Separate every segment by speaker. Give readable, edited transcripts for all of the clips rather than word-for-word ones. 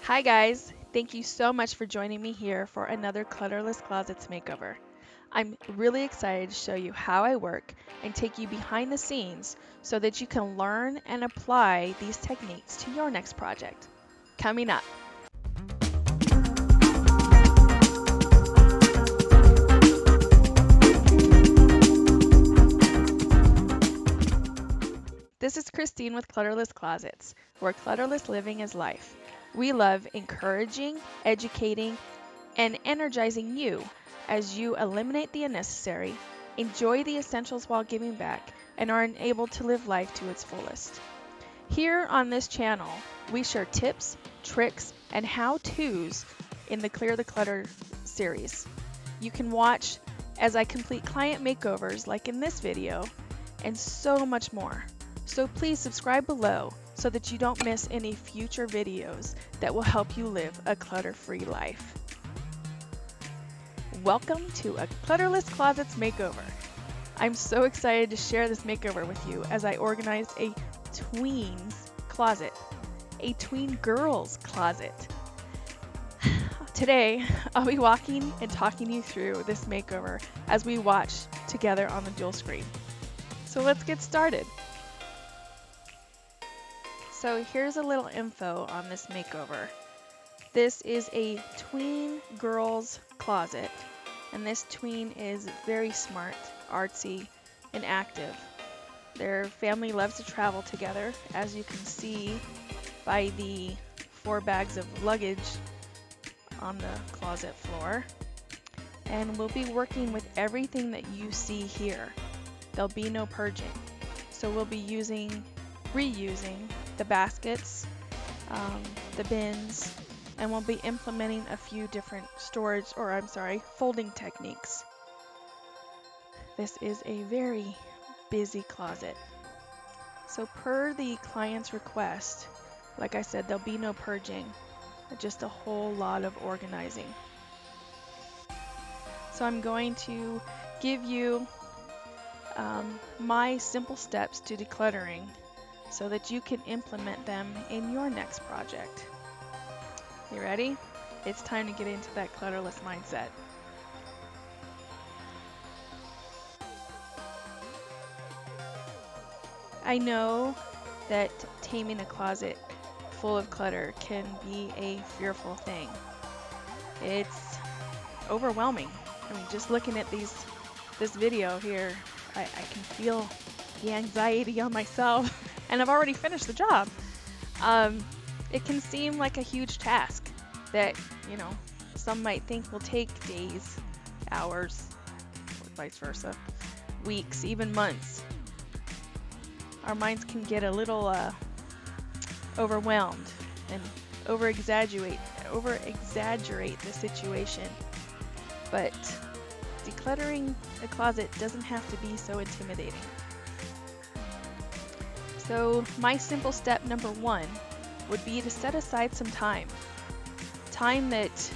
Speaker 1: Hi guys, thank you so much for joining me here for another Clutterless Closets makeover. I'm really excited to show you how I work and take you behind the scenes so that you can learn and apply these techniques to your next project. Coming up. This is Christine with Clutterless Closets, where clutterless living is life. We love encouraging, educating, and energizing you as you eliminate the unnecessary, enjoy the essentials while giving back, and are enabled to live life to its fullest. Here on this channel, we share tips, tricks, and how-tos in the Clear the Clutter series. You can watch as I complete client makeovers like in this video, and so much more. So please subscribe below so that you don't miss any future videos that will help you live a clutter-free life. Welcome to a Clutterless Closets makeover. I'm so excited to share this makeover with you as I organize a tweens closet, a tween girls closet. Today, I'll be walking and talking you through this makeover as we watch together on the dual screen. So let's get started. So here's a little info on this makeover. This is a tween girls closet, and this tween is very smart, artsy, and active. Their family loves to travel together, as you can see by the 4 bags of luggage on the closet floor. And we'll be working with everything that you see here. There'll be no purging. So we'll be reusing the baskets, the bins, and we'll be implementing a few different folding techniques. This is a very busy closet. So per the client's request, like I said, there'll be no purging, just a whole lot of organizing. So I'm going to give you my simple steps to decluttering so that you can implement them in your next project. You ready? It's time to get into that clutterless mindset. I know that taming a closet full of clutter can be a fearful thing. It's overwhelming. I mean, just looking at this video here, I can feel the anxiety on myself, and I've already finished the job. It can seem like a huge task that, some might think will take days, hours, or vice versa, weeks, even months. Our minds can get a little overwhelmed and over-exaggerate the situation. But decluttering a closet doesn't have to be so intimidating. So my simple step number 1 would be to set aside some time that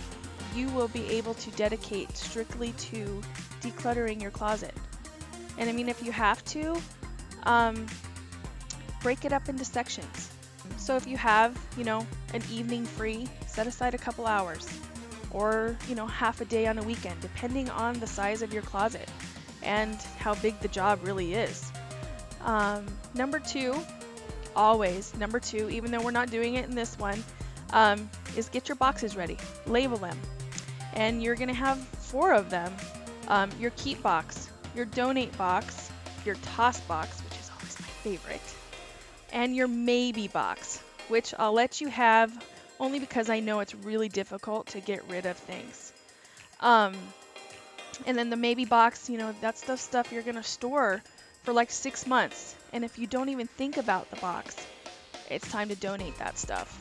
Speaker 1: you will be able to dedicate strictly to decluttering your closet. And I mean, if you have to, break it up into sections. So if you have, an evening free, set aside a couple hours, or, half a day on a weekend, depending on the size of your closet and how big the job really is. Number two, even though we're not doing it in this one, is get your boxes ready, label them. And you're gonna have 4 of them. Your keep box, your donate box, your toss box, which is always my favorite, and your maybe box, which I'll let you have only because I know it's really difficult to get rid of things. And then the maybe box, that's the stuff you're gonna store for like 6 months. And if you don't even think about the box, it's time to donate that stuff.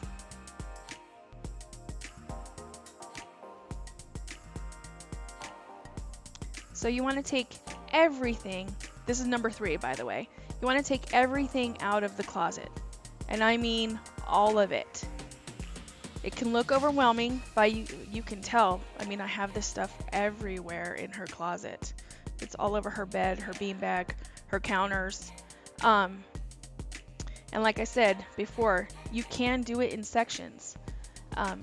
Speaker 1: So you want to take everything, this is number 3 by the way, you want to take everything out of the closet. And I mean all of it. It can look overwhelming, but you can tell. I mean, I have this stuff everywhere in her closet. It's all over her bed, her beanbag, her counters. And like I said before, you can do it in sections.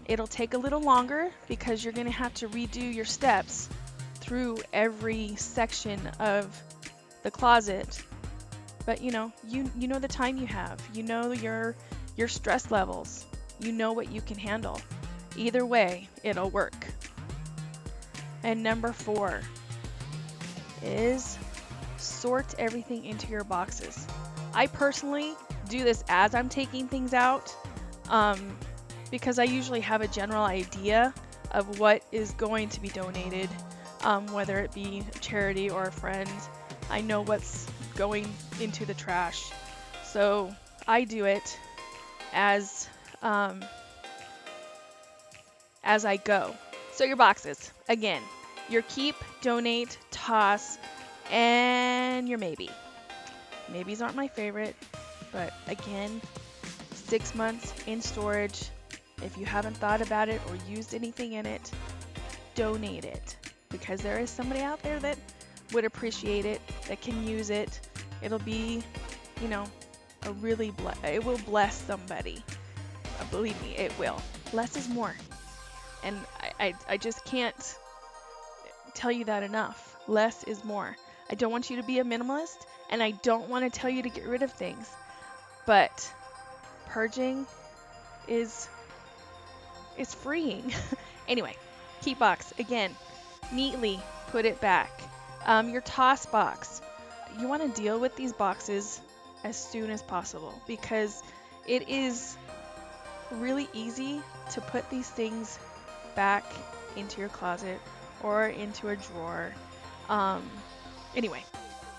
Speaker 1: It'll take a little longer because you're going to have to redo your steps through every section of the closet. But you know the time you have. You know your stress levels. You know what you can handle. Either way, it'll work. And number 4 is sort everything into your boxes. I personally do this as I'm taking things out, because I usually have a general idea of what is going to be donated, whether it be a charity or a friend. I know what's going into the trash, so I do it as I go. So your boxes, again, your keep, donate, toss, and your maybe. Maybes aren't my favorite, but again, 6 months in storage. If you haven't thought about it or used anything in it, donate it, because there is somebody out there that would appreciate it, that can use it. It'll be, it will bless somebody. Believe me, it will. Less is more. And I just can't tell you that enough. Less is more. I don't want you to be a minimalist, and I don't want to tell you to get rid of things, but purging is freeing. Anyway, keep box, again, neatly put it back. Your toss box, you want to deal with these boxes as soon as possible, because it is really easy to put these things back into your closet or into a drawer. Anyway,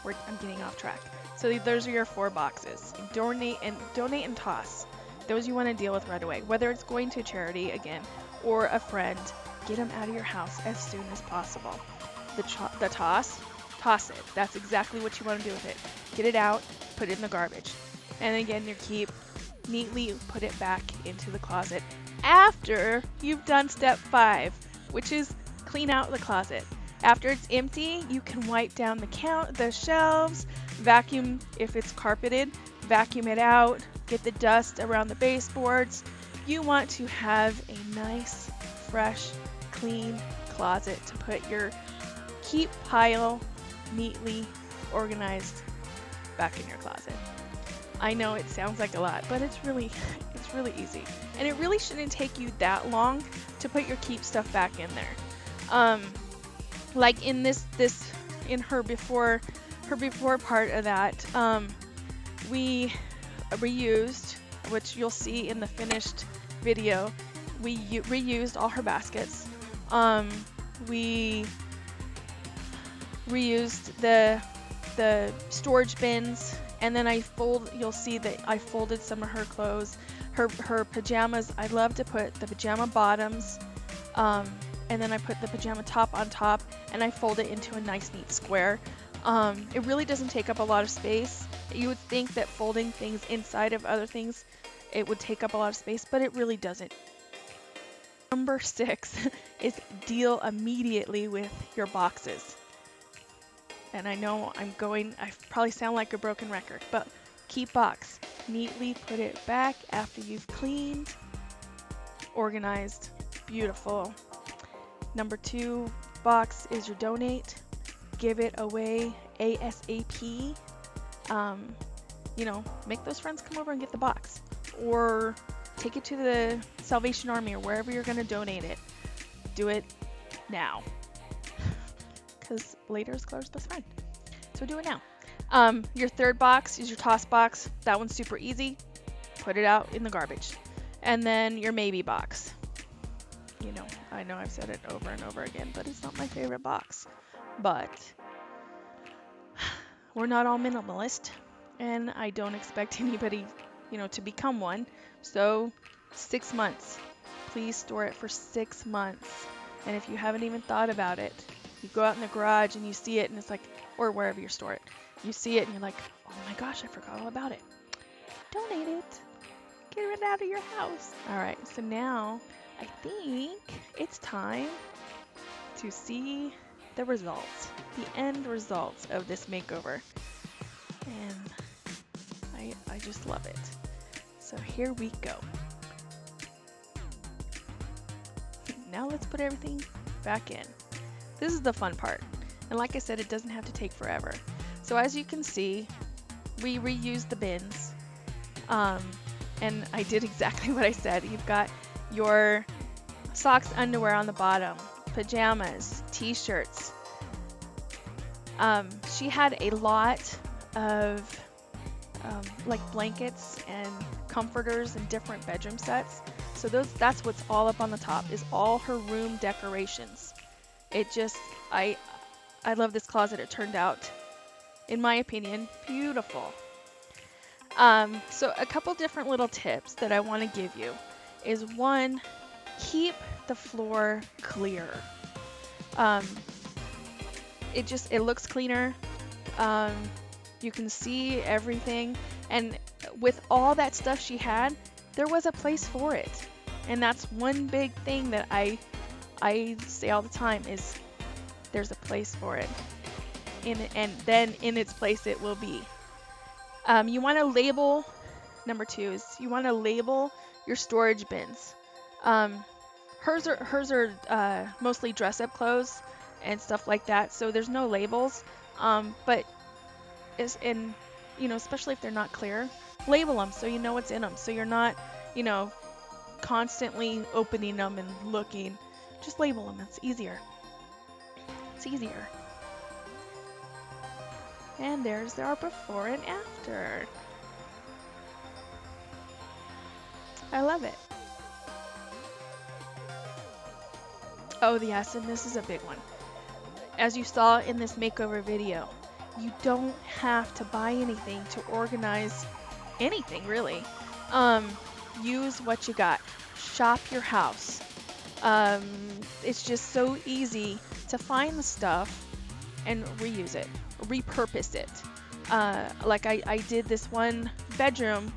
Speaker 1: I'm getting off track. So those are your 4 boxes. Donate and toss. Those you want to deal with right away. Whether it's going to a charity, again, or a friend, get them out of your house as soon as possible. The toss it. That's exactly what you want to do with it. Get it out, put it in the garbage. And again, your keep, neatly put it back into the closet after you've done step 5, which is clean out the closet. After it's empty, you can wipe down the shelves, vacuum if it's carpeted, vacuum it out, get the dust around the baseboards. You want to have a nice, fresh, clean closet to put your keep pile neatly organized back in your closet. I know it sounds like a lot, but it's really easy. And it really shouldn't take you that long to put your keep stuff back in there. Like in in her before part of that, we reused, which you'll see in the finished video, we reused all her baskets. We reused the storage bins, and then you'll see that I folded some of her clothes, her pajamas. I love to put the pajama bottoms, and then I put the pajama top on top, and I fold it into a nice neat square. It really doesn't take up a lot of space. You would think that folding things inside of other things, it would take up a lot of space, but it really doesn't. Number 6 is deal immediately with your boxes. And I know I probably sound like a broken record, but keep box. Neatly put it back after you've cleaned, organized, beautiful. Number 2 box is your donate. Give it away ASAP. Make those friends come over and get the box, or take it to the Salvation Army or wherever you're going to donate it. Do it now, because later is Claire's best friend. So do it now. Your 3rd box is your toss box. That one's super easy. Put it out in the garbage. And then your maybe box. I know I've said it over and over again, but it's not my favorite box. But we're not all minimalist, and I don't expect anybody, to become one. So 6 months. Please store it for 6 months. And if you haven't even thought about it, you go out in the garage and you see it, and it's like, or wherever you store it, you see it and you're like, oh my gosh, I forgot all about it. Donate it. Get it out of your house. All right, so now I think it's time to see the results, the end results of this makeover. And I just love it. So here we go. now let's put everything back in. This is the fun part. And like I said, it doesn't have to take forever. So as you can see, we reused the bins. And I did exactly what I said. You've got your socks, underwear on the bottom, pajamas, t-shirts. She had a lot of like blankets and comforters and different bedroom sets. So that's what's all up on the top, is all her room decorations. It just, I love this closet. It turned out, in my opinion, beautiful. So a couple different little tips that I want to give you is, one, keep the floor clear. It looks cleaner. You can see everything, and with all that stuff she had, there was a place for it. And that's one big thing that I say all the time, is there's a place for it, and then in its place it will be. You want to label, number 2 is you want to label your storage bins. Hers are mostly dress-up clothes and stuff like that, so there's no labels. But especially if they're not clear, label them so you know what's in them, so you're not, constantly opening them and looking. Just label them. It's easier. It's easier. And there's our before and after. I love it. Oh yes, and this is a big one. As you saw in this makeover video, you don't have to buy anything to organize anything, really. Use what you got. Shop your house. It's just so easy to find the stuff and reuse it, repurpose it. Like I did this one bedroom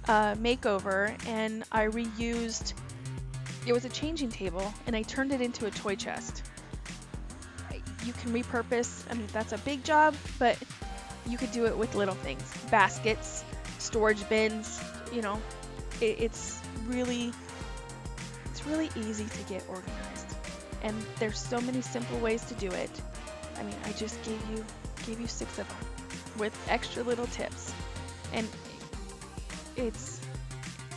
Speaker 1: makeover, and I reused, it was a changing table, and I turned it into a toy chest. You can repurpose, I mean, that's a big job, but you could do it with little things. Baskets, storage bins, it's really easy to get organized. And there's so many simple ways to do it. I mean, I just gave you 6 of them with extra little tips. And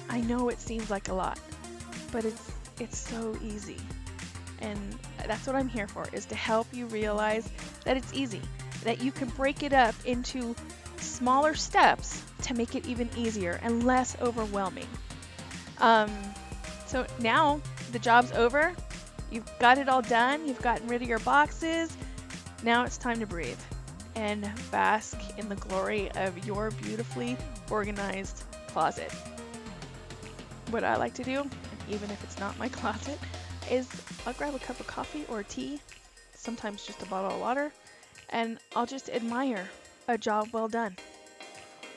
Speaker 1: I know it seems like a lot, but it's so easy. And that's what I'm here for, is to help you realize that it's easy, that you can break it up into smaller steps to make it even easier and less overwhelming. So now the job's over. You've got it all done. You've gotten rid of your boxes. Now it's time to breathe and bask in the glory of your beautifully organized closet. What I like to do, and even if it's not my closet, is I'll grab a cup of coffee or tea, sometimes just a bottle of water, and I'll just admire a job well done.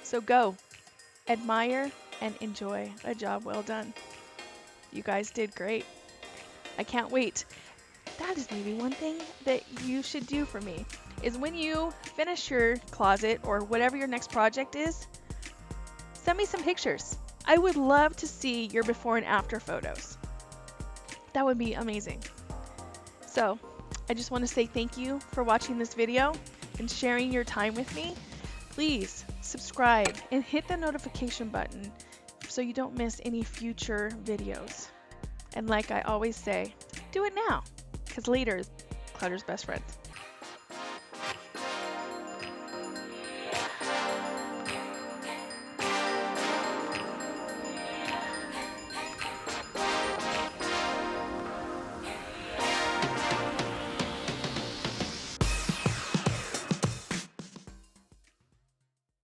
Speaker 1: So go, admire and enjoy a job well done. You guys did great. I can't wait. That is maybe one thing that you should do for me, is when you finish your closet or whatever your next project is, send me some pictures. I would love to see your before and after photos. That would be amazing. So I just want to say thank you for watching this video and sharing your time with me. Please subscribe and hit the notification button so you don't miss any future videos. And like I always say, do it now, because later is clutter's best friend.